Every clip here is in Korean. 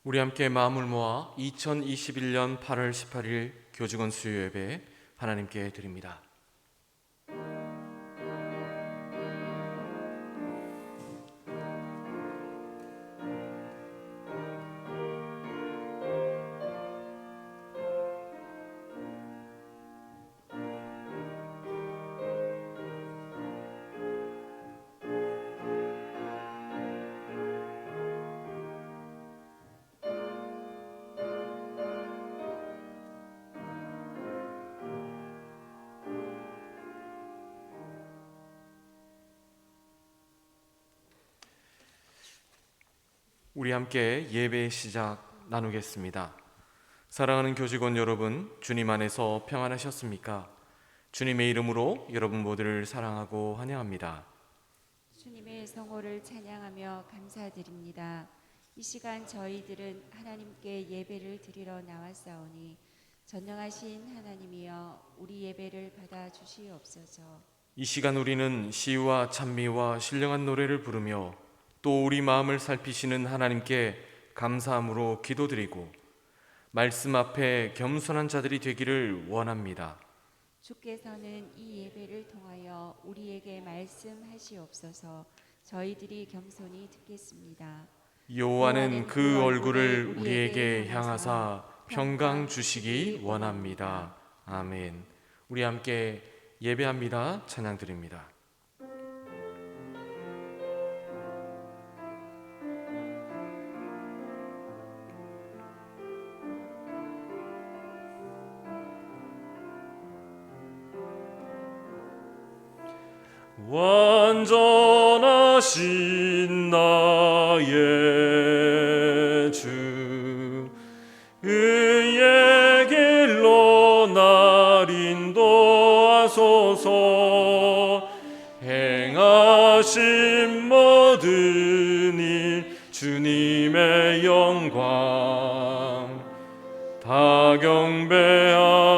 우리 함께 마음을 모아 2021년 8월 18일 교직원 수요 예배 하나님께 드립니다. 우리 함께 예배의 시작 나누겠습니다. 사랑하는 교직원 여러분, 주님 안에서 평안하셨습니까? 주님의 이름으로 여러분 모두를 사랑하고 환영합니다. 주님의 성호를 찬양하며 감사드립니다. 이 시간 저희들은 하나님께 예배를 드리러 나왔사오니 전능하신 하나님이여 우리 예배를 받아 주시옵소서. 이 시간 우리는 시와 찬미와 신령한 노래를 부르며 또 우리 마음을 살피시는 하나님께 감사함으로 기도드리고 말씀 앞에 겸손한 자들이 되기를 원합니다. 주께서는 이 예배를 통하여 우리에게 말씀하시옵소서. 저희들이 겸손히 듣겠습니다. 여호와는 그 얼굴을 우리에게 향하사 평강 주시기 원합니다. 아멘. 우리 함께 예배합니다. 찬양 드립니다. 완전하신 나의 주 의의 길로 날 인도하소서. 행하신 모든 일 주님의 영광 다 경배합니다.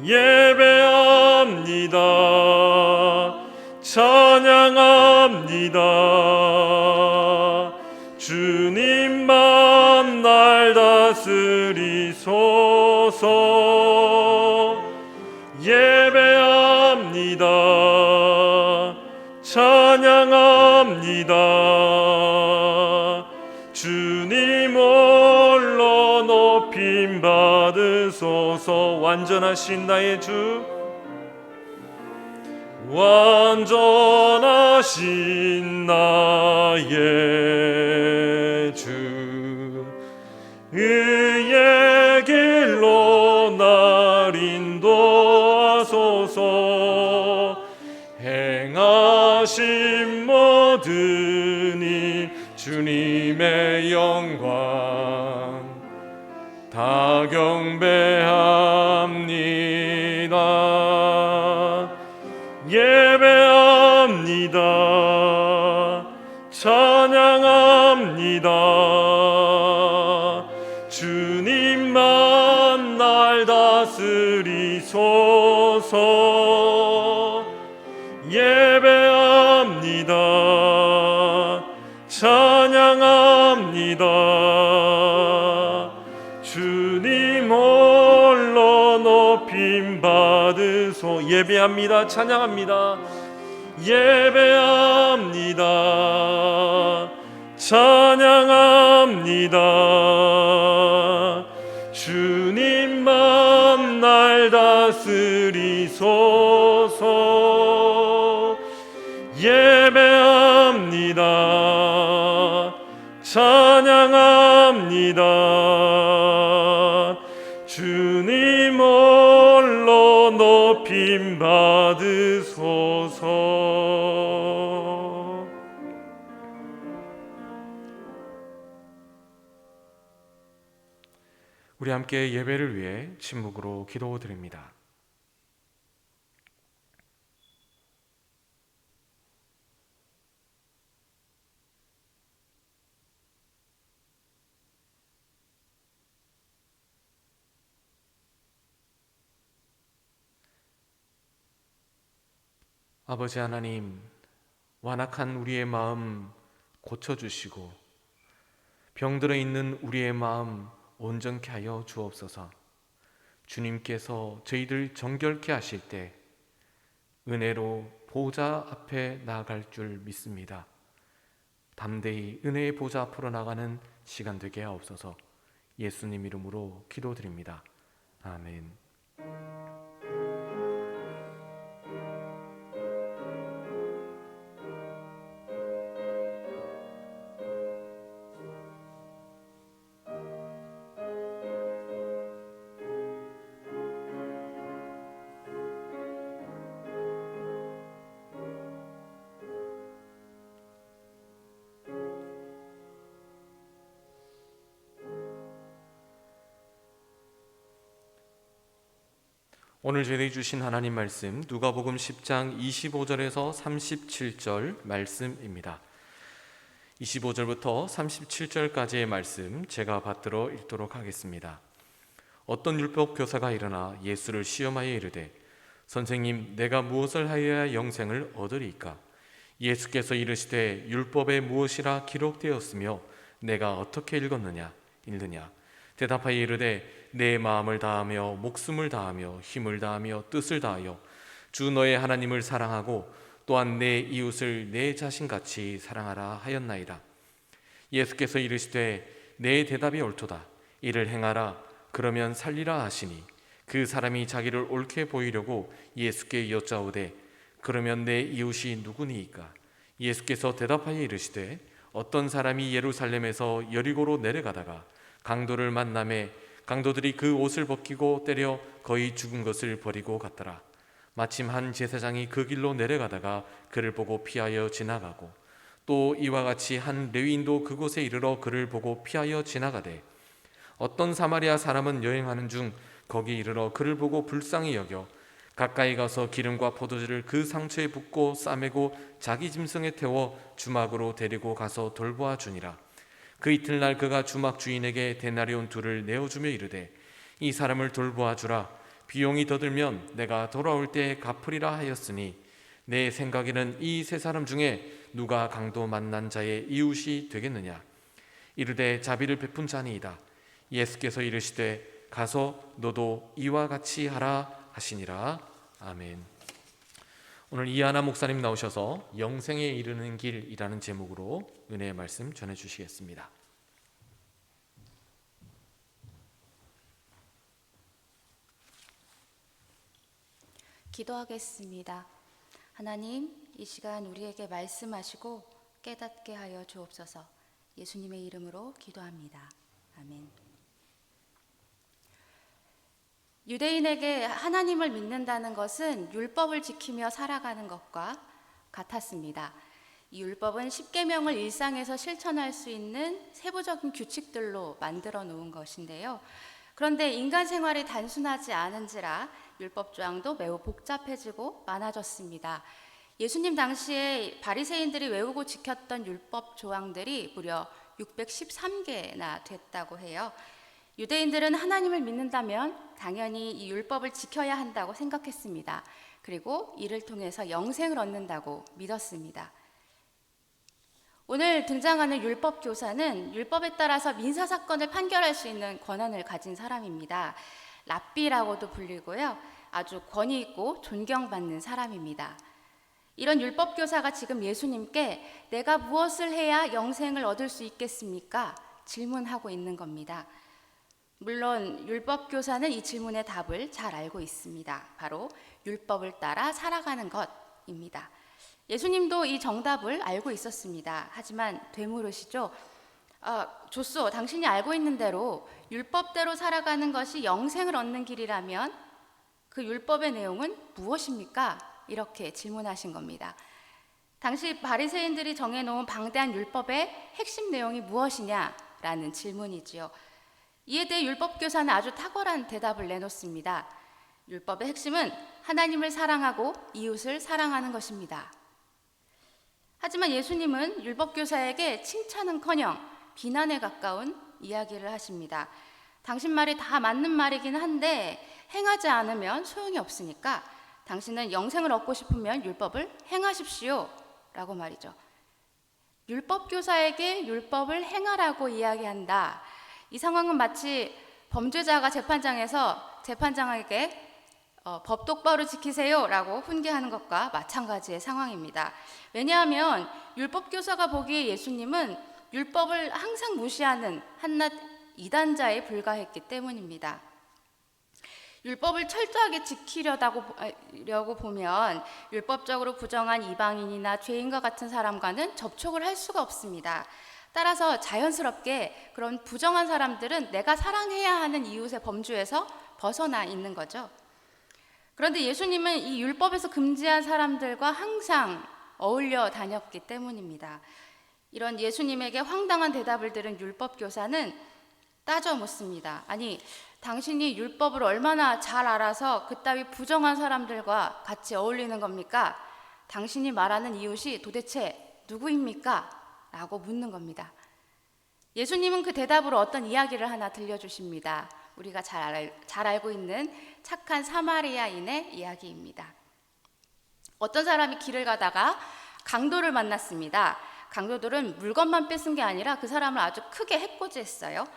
예배합니다. 찬양합니다. 주님만 날 다스리소서. 예배합니다. 찬양합니다. 주님 홀로 높임 받으소서. 완전하신 나의 주 완전하신 나의 주 의의 길로 날 인도하소서. 행하신 모든 일 주님의 영광 다 경배합니다. 예배합니다. 찬양합니다. 주님만 날 다스리소서. 예배합니다. 찬양합니다. 주님 홀로 높임 받으소. 예배합니다. 찬양합니다. 예배합니다. 찬양합니다. 주님만 날 다스리소서. 예배합니다. 찬양합니다. 주님 홀로 높임 받으소서. 우리 함께 예배를 위해 침묵으로 기도드립니다. 아버지 하나님, 완악한 우리의 마음 고쳐주시고 병들어 있는 우리의 마음 온전케 하여 주옵소서. 주님께서 저희들 정결케 하실 때 은혜로 보좌 앞에 나아갈 줄 믿습니다. 담대히 은혜의 보좌 앞으로 나가는 시간 되게 하옵소서. 예수님 이름으로 기도드립니다. 아멘. 오늘 저희에게 주신 하나님 말씀 누가복음 10장 25절에서 37절 말씀입니다. 25절부터 37절까지의 말씀 제가 받들어 읽도록 하겠습니다. 어떤 율법 교사가 일어나 예수를 시험하여 이르되 선생님, 내가 무엇을 하여야 영생을 얻으리이까? 예수께서 이르시되 율법에 무엇이라 기록되었으며 내가 어떻게 읽느냐? 대답하여 이르되 내 마음을 다하며 목숨을 다하며 힘을 다하며 뜻을 다하여 주 너의 하나님을 사랑하고 또한 내 이웃을 내 자신같이 사랑하라 하였나이다. 예수께서 이르시되 내 대답이 옳도다. 이를 행하라. 그러면 살리라 하시니 그 사람이 자기를 옳게 보이려고 예수께 여짜오되 그러면 내 이웃이 누구니이까? 예수께서 대답하여 이르시되 어떤 사람이 예루살렘에서 여리고로 내려가다가 강도를 만나매 강도들이 그 옷을 벗기고 때려 거의 죽은 것을 버리고 갔더라. 마침 한 제사장이 그 길로 내려가다가 그를 보고 피하여 지나가고 또 이와 같이 한 레위인도 그곳에 이르러 그를 보고 피하여 지나가되 어떤 사마리아 사람은 여행하는 중 거기 이르러 그를 보고 불쌍히 여겨 가까이 가서 기름과 포도주를 그 상처에 붓고 싸매고 자기 짐승에 태워 주막으로 데리고 가서 돌보아 주니라. 그 이튿날 그가 주막 주인에게 데나리온 2를 내어주며 이르되 이 사람을 돌보아 주라. 비용이 더 들면 내가 돌아올 때 갚으리라 하였으니 내 생각에는 이 3사람 중에 누가 강도 만난 자의 이웃이 되겠느냐? 이르되 자비를 베푼 자니이다. 예수께서 이르시되 가서 너도 이와 같이 하라 하시니라. 아멘. 오늘 이하나 목사님 나오셔서 영생에 이르는 길이라는 제목으로 은혜의 말씀 전해주시겠습니다. 기도하겠습니다. 하나님, 이 시간 우리에게 말씀하시고 깨닫게 하여 주옵소서. 예수님의 이름으로 기도합니다. 아멘. 유대인에게 하나님을 믿는다는 것은 율법을 지키며 살아가는 것과 같았습니다. 이 율법은 십계명을 일상에서 실천할 수 있는 세부적인 규칙들로 만들어 놓은 것인데요. 그런데 인간 생활이 단순하지 않은지라 율법 조항도 매우 복잡해지고 많아졌습니다. 예수님 당시에 바리새인들이 외우고 지켰던 율법 조항들이 무려 613개나 됐다고 해요. 유대인들은 하나님을 믿는다면 당연히 이 율법을 지켜야 한다고 생각했습니다. 그리고 이를 통해서 영생을 얻는다고 믿었습니다. 오늘 등장하는 율법 교사는 율법에 따라서 민사 사건을 판결할 수 있는 권한을 가진 사람입니다. 랍비라고도 불리고요. 아주 권위 있고 존경받는 사람입니다. 이런 율법 교사가 지금 예수님께 내가 무엇을 해야 영생을 얻을 수 있겠습니까? 질문하고 있는 겁니다. 물론 율법 교사는 이 질문의 답을 잘 알고 있습니다. 바로 율법을 따라 살아가는 것입니다. 예수님도 이 정답을 알고 있었습니다. 하지만 되물으시죠. 좋소, 당신이 알고 있는 대로 율법대로 살아가는 것이 영생을 얻는 길이라면 그 율법의 내용은 무엇입니까? 이렇게 질문하신 겁니다. 당시 바리새인들이 정해놓은 방대한 율법의 핵심 내용이 무엇이냐라는 질문이지요. 이에 대해 율법교사는 아주 탁월한 대답을 내놓습니다. 율법의 핵심은 하나님을 사랑하고 이웃을 사랑하는 것입니다. 하지만 예수님은 율법교사에게 칭찬은커녕 비난에 가까운 이야기를 하십니다. 당신 말이 다 맞는 말이긴 한데 행하지 않으면 소용이 없으니까 당신은 영생을 얻고 싶으면 율법을 행하십시오 라고 말이죠. 율법 교사에게 율법을 행하라고 이야기한다. 이 상황은 마치 범죄자가 재판장에서 재판장에게 법 똑바로 지키세요라고 훈계하는 것과 마찬가지의 상황입니다. 왜냐하면 율법 교사가 보기에 예수님은 율법을 항상 무시하는 한낱 이단자에 불과했기 때문입니다. 율법을 철저하게 지키려고 보면 율법적으로 부정한 이방인이나 죄인과 같은 사람과는 접촉을 할 수가 없습니다. 따라서 자연스럽게 그런 부정한 사람들은 내가 사랑해야 하는 이웃의 범주에서 벗어나 있는 거죠. 그런데 예수님은 이 율법에서 금지한 사람들과 항상 어울려 다녔기 때문입니다. 이런 예수님에게 황당한 대답을 들은 율법 교사는 따져 묻습니다. 아니, 당신이 율법을 얼마나 잘 알아서 그따위 부정한 사람들과 같이 어울리는 겁니까? 당신이 말하는 이웃이 도대체 누구입니까? 라고 묻는 겁니다. 예수님은 그 대답으로 어떤 이야기를 하나 들려주십니다. 우리가 잘 알고 있는 착한 사마리아인의 이야기입니다. 어떤 사람이 길을 가다가 강도를 만났습니다. 강도들은 물건만 뺏은 게 아니라 그 사람을 아주 크게 해코지했어요.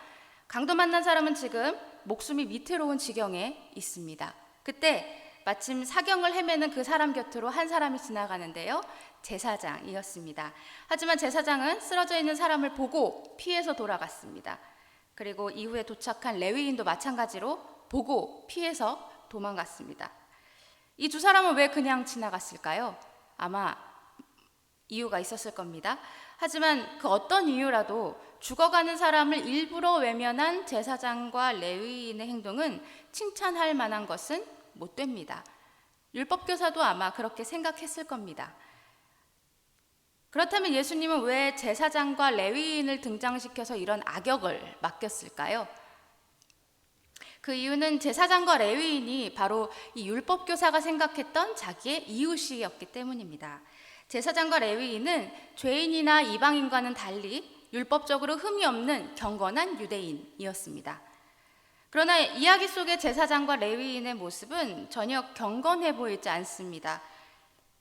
강도 만난 사람은 지금 목숨이 위태로운 지경에 있습니다. 그때 마침 사경을 헤매는 그 사람 곁으로 한 사람이 지나가는데요. 제사장이었습니다. 하지만 제사장은 쓰러져 있는 사람을 보고 피해서 돌아갔습니다. 그리고 이후에 도착한 레위인도 마찬가지로 보고 피해서 도망갔습니다. 이 두 사람은 왜 그냥 지나갔을까요? 아마 이유가 있었을 겁니다. 하지만 그 어떤 이유라도 죽어가는 사람을 일부러 외면한 제사장과 레위인의 행동은 칭찬할 만한 것은 못 됩니다. 율법교사도 아마 그렇게 생각했을 겁니다. 그렇다면 예수님은 왜 제사장과 레위인을 등장시켜서 이런 악역을 맡겼을까요? 그 이유는 제사장과 레위인이 바로 이 율법교사가 생각했던 자기의 이웃이었기 때문입니다. 제사장과 레위인은 죄인이나 이방인과는 달리 율법적으로 흠이 없는 경건한 유대인이었습니다. 그러나 이야기 속의 제사장과 레위인의 모습은 전혀 경건해 보이지 않습니다.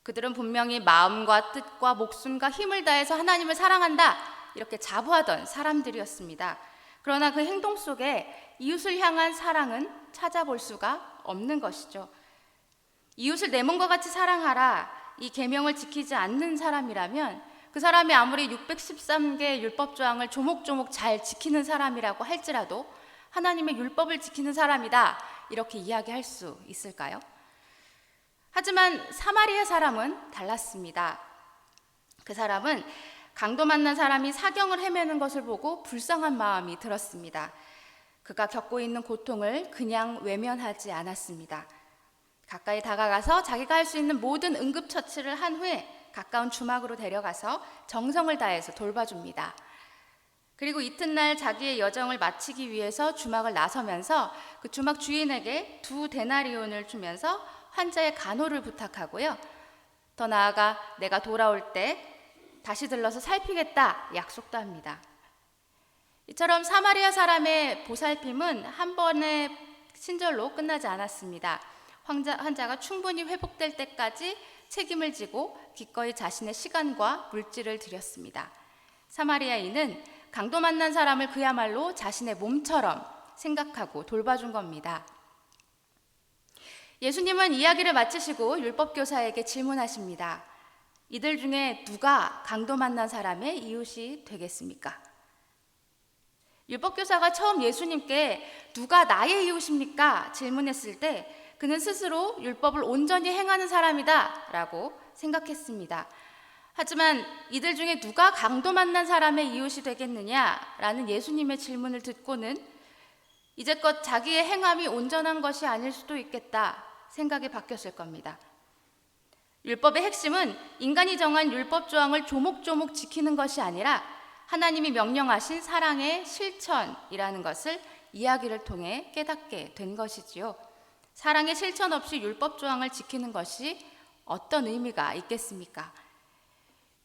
그들은 분명히 마음과 뜻과 목숨과 힘을 다해서 하나님을 사랑한다 이렇게 자부하던 사람들이었습니다. 그러나 그 행동 속에 이웃을 향한 사랑은 찾아볼 수가 없는 것이죠. 이웃을 내 몸과 같이 사랑하라 이 계명을 지키지 않는 사람이라면 그 사람이 아무리 613개의 율법 조항을 조목조목 잘 지키는 사람이라고 할지라도 하나님의 율법을 지키는 사람이다 이렇게 이야기할 수 있을까요? 하지만 사마리아 사람은 달랐습니다. 그 사람은 강도 만난 사람이 사경을 헤매는 것을 보고 불쌍한 마음이 들었습니다. 그가 겪고 있는 고통을 그냥 외면하지 않았습니다. 가까이 다가가서 자기가 할 수 있는 모든 응급처치를 한 후에 가까운 주막으로 데려가서 정성을 다해서 돌봐줍니다. 그리고 이튿날 자기의 여정을 마치기 위해서 주막을 나서면서 그 주막 주인에게 2데나리온을 주면서 환자의 간호를 부탁하고요. 더 나아가 내가 돌아올 때 다시 들러서 살피겠다 약속도 합니다. 이처럼 사마리아 사람의 보살핌은 한 번의 친절로 끝나지 않았습니다. 환자가 충분히 회복될 때까지 책임을 지고 기꺼이 자신의 시간과 물질을 들였습니다. 사마리아인은 강도 만난 사람을 그야말로 자신의 몸처럼 생각하고 돌봐준 겁니다. 예수님은 이야기를 마치시고 율법교사에게 질문하십니다. 이들 중에 누가 강도 만난 사람의 이웃이 되겠습니까? 율법교사가 처음 예수님께 누가 나의 이웃입니까? 질문했을 때 그는 스스로 율법을 온전히 행하는 사람이다 라고 생각했습니다. 하지만 이들 중에 누가 강도 만난 사람의 이웃이 되겠느냐라는 예수님의 질문을 듣고는 이제껏 자기의 행함이 온전한 것이 아닐 수도 있겠다 생각이 바뀌었을 겁니다. 율법의 핵심은 인간이 정한 율법 조항을 조목조목 지키는 것이 아니라 하나님이 명령하신 사랑의 실천이라는 것을 이야기를 통해 깨닫게 된 것이지요. 사랑의 실천 없이 율법 조항을 지키는 것이 어떤 의미가 있겠습니까?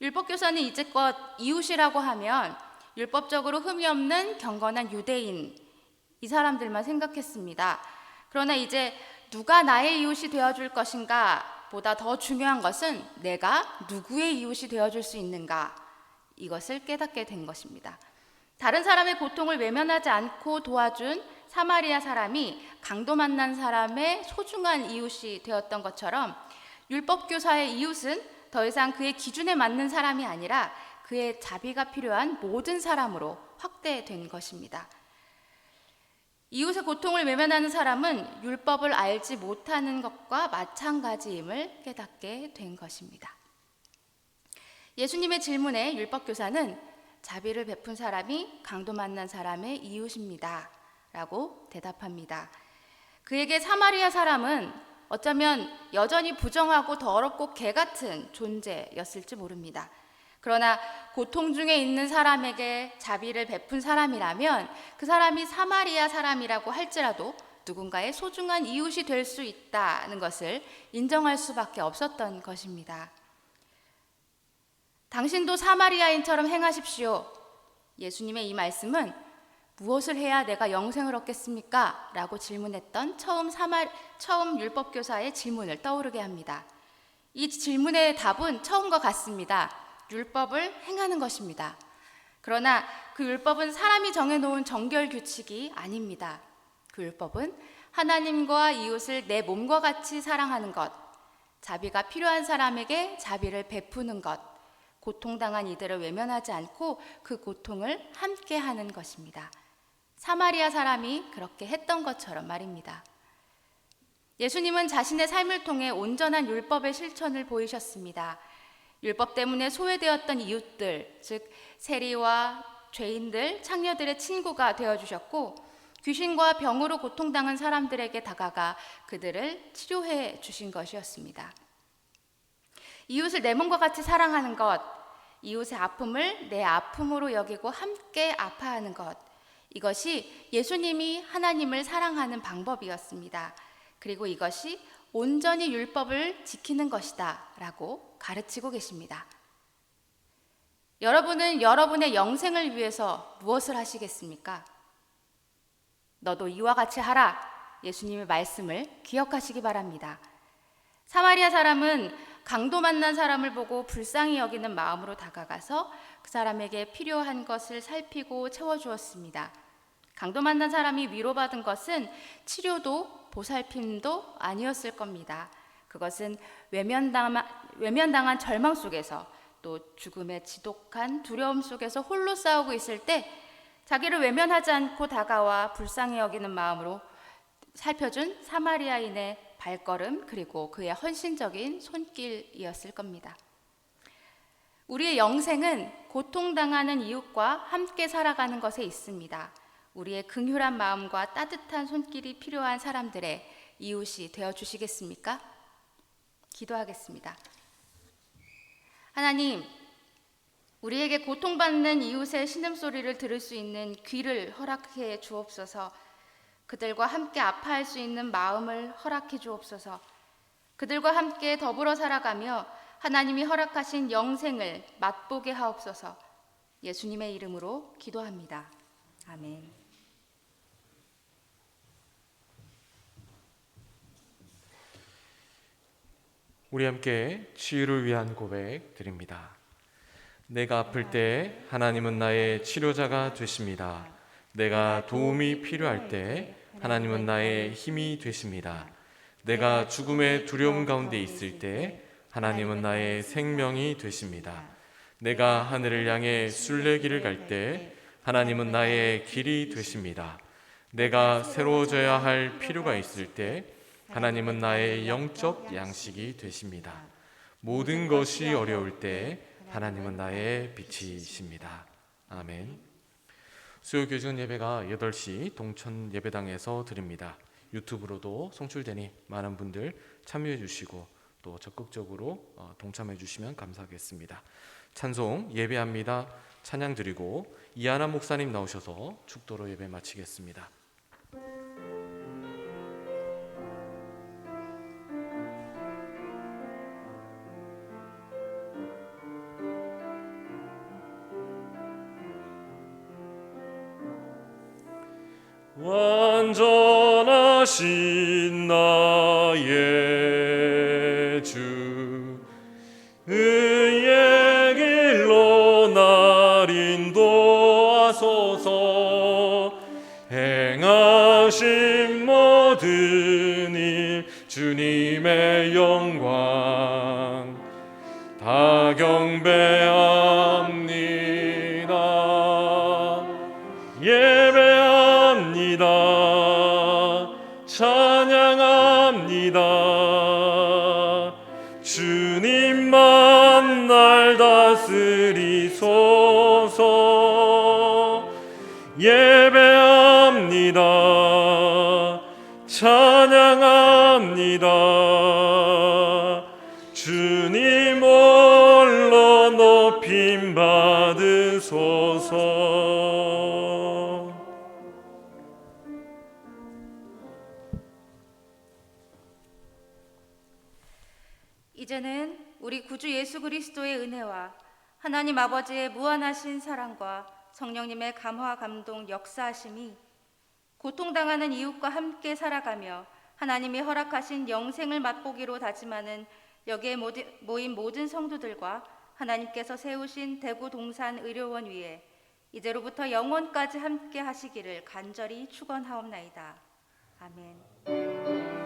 율법교사는 이제껏 이웃이라고 하면 율법적으로 흠이 없는 경건한 유대인 이 사람들만 생각했습니다. 그러나 이제 누가 나의 이웃이 되어줄 것인가 보다 더 중요한 것은 내가 누구의 이웃이 되어줄 수 있는가 이것을 깨닫게 된 것입니다. 다른 사람의 고통을 외면하지 않고 도와준 사마리아 사람이 강도 만난 사람의 소중한 이웃이 되었던 것처럼 율법 교사의 이웃은 더 이상 그의 기준에 맞는 사람이 아니라 그의 자비가 필요한 모든 사람으로 확대된 것입니다. 이웃의 고통을 외면하는 사람은 율법을 알지 못하는 것과 마찬가지임을 깨닫게 된 것입니다. 예수님의 질문에 율법 교사는 자비를 베푼 사람이 강도 만난 사람의 이웃입니다 라고 대답합니다. 그에게 사마리아 사람은 어쩌면 여전히 부정하고 더럽고 개 같은 존재였을지 모릅니다. 그러나 고통 중에 있는 사람에게 자비를 베푼 사람이라면 그 사람이 사마리아 사람이라고 할지라도 누군가의 소중한 이웃이 될 수 있다는 것을 인정할 수밖에 없었던 것입니다. 당신도 사마리아인처럼 행하십시오. 예수님의 이 말씀은 무엇을 해야 내가 영생을 얻겠습니까? 라고 질문했던 처음 율법교사의 질문을 떠오르게 합니다. 이 질문의 답은 처음과 같습니다. 율법을 행하는 것입니다. 그러나 그 율법은 사람이 정해놓은 정결 규칙이 아닙니다. 그 율법은 하나님과 이웃을 내 몸과 같이 사랑하는 것, 자비가 필요한 사람에게 자비를 베푸는 것, 고통당한 이들을 외면하지 않고 그 고통을 함께 하는 것입니다. 사마리아 사람이 그렇게 했던 것처럼 말입니다. 예수님은 자신의 삶을 통해 온전한 율법의 실천을 보이셨습니다. 율법 때문에 소외되었던 이웃들, 즉 세리와 죄인들, 창녀들의 친구가 되어주셨고 귀신과 병으로 고통당한 사람들에게 다가가 그들을 치료해 주신 것이었습니다. 이웃을 내 몸과 같이 사랑하는 것, 이웃의 아픔을 내 아픔으로 여기고 함께 아파하는 것, 이것이 예수님이 하나님을 사랑하는 방법이었습니다. 그리고 이것이 온전히 율법을 지키는 것이다 라고 가르치고 계십니다. 여러분은 여러분의 영생을 위해서 무엇을 하시겠습니까? 너도 이와 같이 하라. 예수님의 말씀을 기억하시기 바랍니다. 사마리아 사람은 강도 만난 사람을 보고 불쌍히 여기는 마음으로 다가가서 그 사람에게 필요한 것을 살피고 채워주었습니다. 강도 만난 사람이 위로받은 것은 치료도 보살핌도 아니었을 겁니다. 그것은 외면당한 절망 속에서 또 죽음의 지독한 두려움 속에서 홀로 싸우고 있을 때 자기를 외면하지 않고 다가와 불쌍히 여기는 마음으로 살펴준 사마리아인의 발걸음 그리고 그의 헌신적인 손길이었을 겁니다. 우리의 영생은 고통당하는 이웃과 함께 살아가는 것에 있습니다. 우리의 긍휼한 마음과 따뜻한 손길이 필요한 사람들의 이웃이 되어주시겠습니까? 기도하겠습니다. 하나님, 우리에게 고통받는 이웃의 신음소리를 들을 수 있는 귀를 허락해 주옵소서. 그들과 함께 아파할 수 있는 마음을 허락해 주옵소서. 그들과 함께 더불어 살아가며 하나님이 허락하신 영생을 맛보게 하옵소서. 예수님의 이름으로 기도합니다. 아멘. 우리 함께 치유를 위한 고백 드립니다. 내가 아플 때 하나님은 나의 치료자가 되십니다. 내가 도움이 필요할 때 하나님은 나의 힘이 되십니다. 내가 죽음의 두려움 가운데 있을 때 하나님은 나의 생명이 되십니다. 내가 하늘을 향해 순례길을 갈 때 하나님은 나의 길이 되십니다. 내가 새로워져야 할 필요가 있을 때 하나님은 나의 영적 양식이 되십니다. 모든 것이 어려울 때 하나님은 나의 빛이십니다. 아멘. 수요교준 예배가 8시 동천 예배당에서 드립니다. 유튜브로도 송출되니 많은 분들 참여해 주시고 또 적극적으로 동참해 주시면 감사하겠습니다. 찬송 예배합니다. 찬양 드리고 이하나 목사님 나오셔서 축도로 예배 마치겠습니다. 완전하신 나의 주 의의 길로 나 날 인도하소서. 행하신 모든 일 주님의 영광 다 경배합니다. 예배합니다. 찬양합니다. 주님만 날 다스리소서. 예배합니다. 찬양합니다. 주님 홀로 높임 받으소서. 이제는 우리 구주 예수 그리스도의 은혜와 하나님 아버지의 무한하신 사랑과 성령님의 감화 감동 역사하심이 고통당하는 이웃과 함께 살아가며 하나님이 허락하신 영생을 맛보기로 다짐하는 여기에 모인 모든 성도들과 하나님께서 세우신 대구 동산 의료원 위에 이제로부터 영원까지 함께 하시기를 간절히 축원하옵나이다. 아멘.